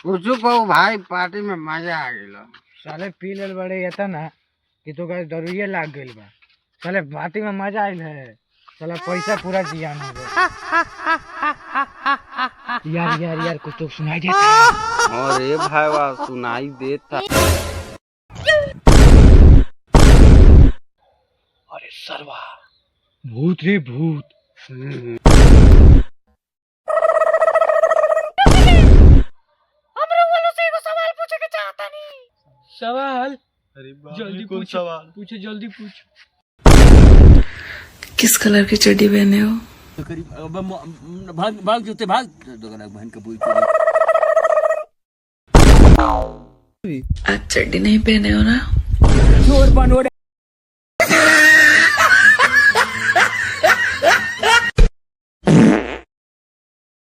कुछ कहू भाई, पार्टी में मजा आ गया। साले पी लेल बड़े ये था ना कि तो का दरुए लाग गइल बा। साले पार्टी में मजा आइल है, साला पैसा पूरा जियान हो गया। यार यार यार कुछ तो सुनाई देता है। अरे भाई वाह, सुनाई देता। अरे सरवा भूत रे भूत। सवाल? अरे जल्दी पूछ सवाल, पूछो जल्दी पूछ। किस कलर की चड्डी पहने हो? भाग भाग जूते भाग बहन का पूछ। आज चड्डी नहीं पहने हो ना? चोर बनोड़े।